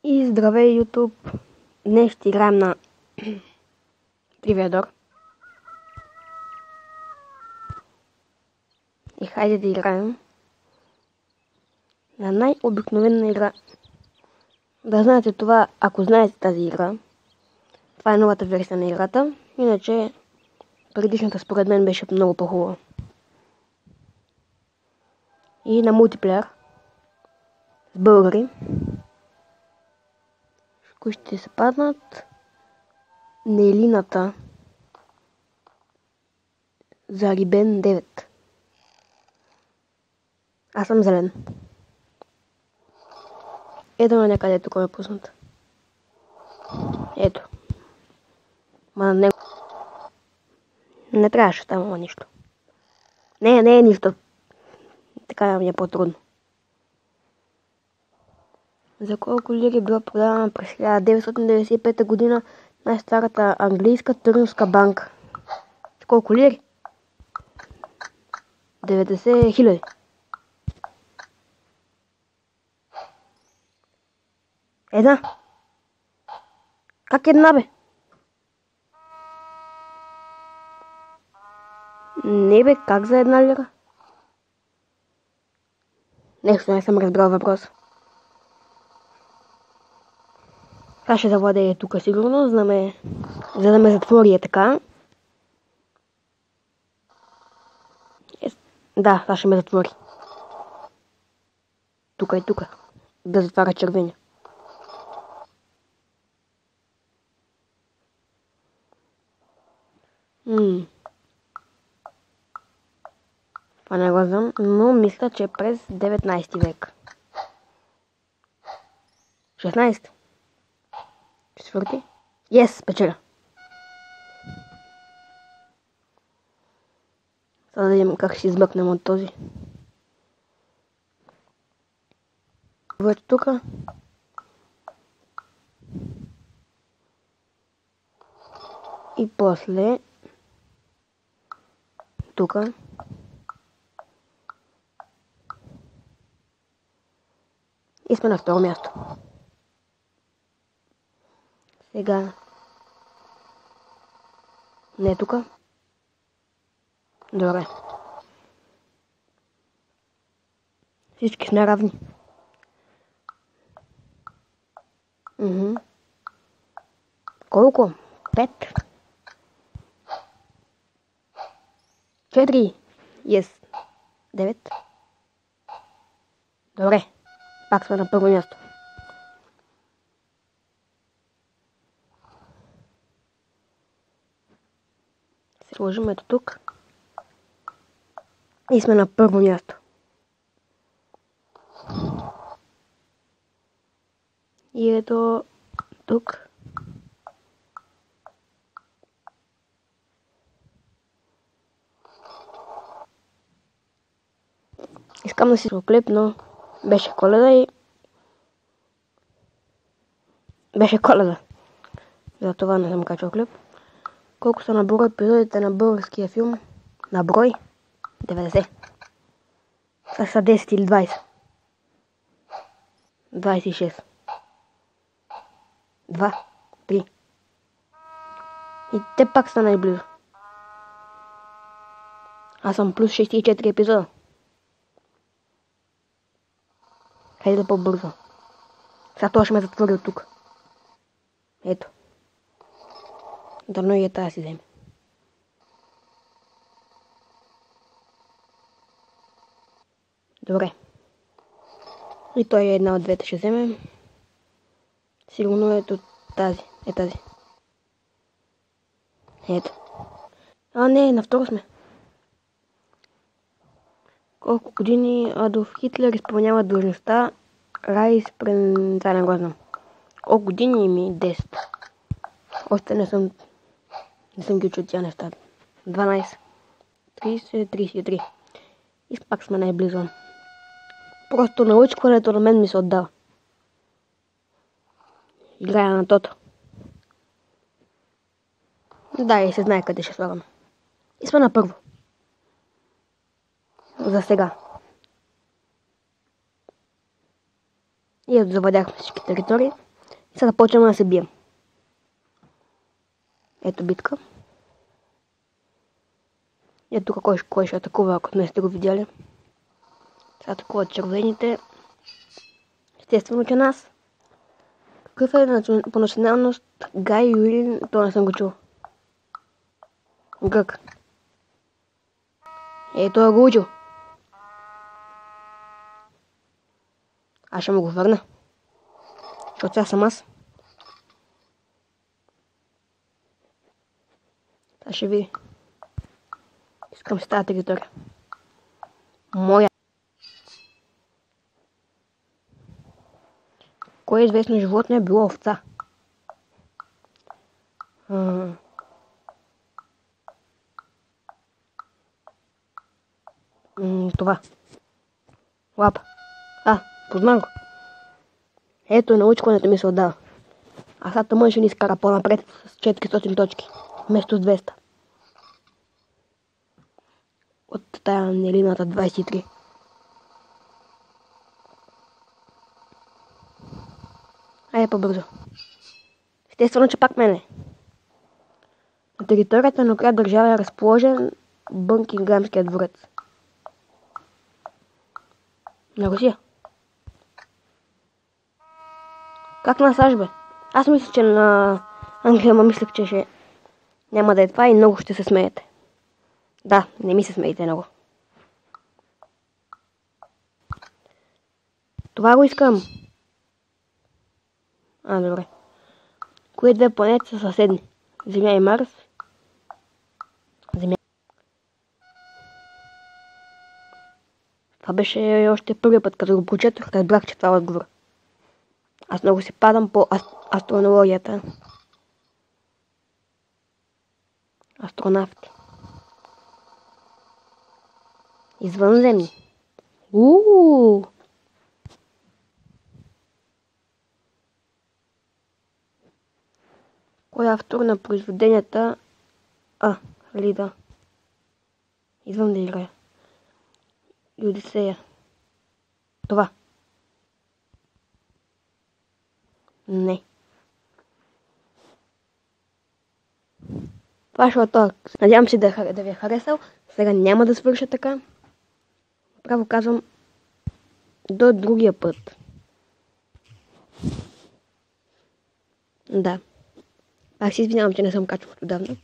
И здравей, YouTube! Днес ще играем на Тривиадор. И хайде да играем на най-обикновена игра. Да знаете това, ако знаете тази игра. Това е новата версия на играта. Иначе предишната според мен беше много по-хубава. И на мултиплеер с българи. Кои ще се паднат? Нелината за Рибен 9. Аз съм зелен. Ето на някъде тук ме пуснат. Ето. Ма на него. Не трябваше там има нищо. Не е нищо. Така ми е по-трудно. За колко лири била продавана през 1995 година най-старата английска търновска банка? За колко лири? 90 000. Една. Как една, бе? Не, бе, как за една лира? Нещо не съм разбрал въпрос. Сега ще завладее тук сигурно, за да ме затвори е така. Да, сега ще ме затвори. Тук и тук. Да затваря червения. Това не го знам, но мисля, че през 19 век. 16. Четвърти. Yes, печеля. Сега да видим как ще измъкнем от този. Вътре тук. И после тук. И сме на второ място. Сега. Не е тук. Добре. Всички сме равни. Колко? 5. 4. Yes. 9. Добре. Пак сме на първо място. Сложим ето тук. И сме на първо място. И ето тук. Искам да си клип, но беше Коледа и беше Коледа. Затова не съм качал клип. Колко са на брой епизодите на българския филм? На брой? 90. Това са 10 или 20. 26. 2. 3. И те пак са най-близо. Аз съм плюс 64 епизода. Хайде да по-бързо. Сега това ще ме затвори от тук. Ето. Дано и е тази си вземе. Добре. И той е една от двете ще вземе. Сигурно ето тази. Е тази. Ето. А, не, на второ сме. Колко години Адолф Хитлер изпълнява длъжността Райхспрезидент? Това не го знам. Колко години ми? 10. Още не съм ги учил тя неща. 12. 30, 33. И пак сме най-близо. Просто научването на мен ми се отдава. Играя на тото. Да, и се знае къде ще слагаме. И сме на първо. За сега. И завладяхме всички територии. Сега почваме да се бием. Ето битка. Ето тук кой ще атакува, ако не сте го видяли. Сега атакуват червените. Естествено, че нас. Какъв е по националност Гай Юрин? Това не съм го чул. Гък. Той го учил. Аз ще му го върна. Защото сега съм аз. Сега ще види. Искам си тази територия. Моя. Кое известно животно е било овца? Това. Лапа. Познах го. Ето научкването ми се отдава. А сега тъмън ще ни изкара по-напред с 400 точки. Вместо с 200. От тая нелината 23. Айде по-бързо. Естествено, че пак мене. На територията на коя държава е разположен Бъкингамския дворец? На Русия. Как на САЩ, бе? Аз мисля, че на Англия, мислех, че ще няма да е това и много ще се смеете. Да, не ми се смеете много. Това го искам. Добре. Кои две планети са съседни? Земя и Марс? Земя. Това беше още първият път, като го прочетох, разбрах, че това е отговор. Аз много си падам по астрономията. Астронавти. Извънземни. Кой е автор на произведенията Лида? Извън да играя. И Одисея. Това. Не. Това ще е това. Надявам се да ви е харесал. Сега няма да свърша така. Право казвам до другия път. Да. Аз си извинявам, че не съм качвал отдавна.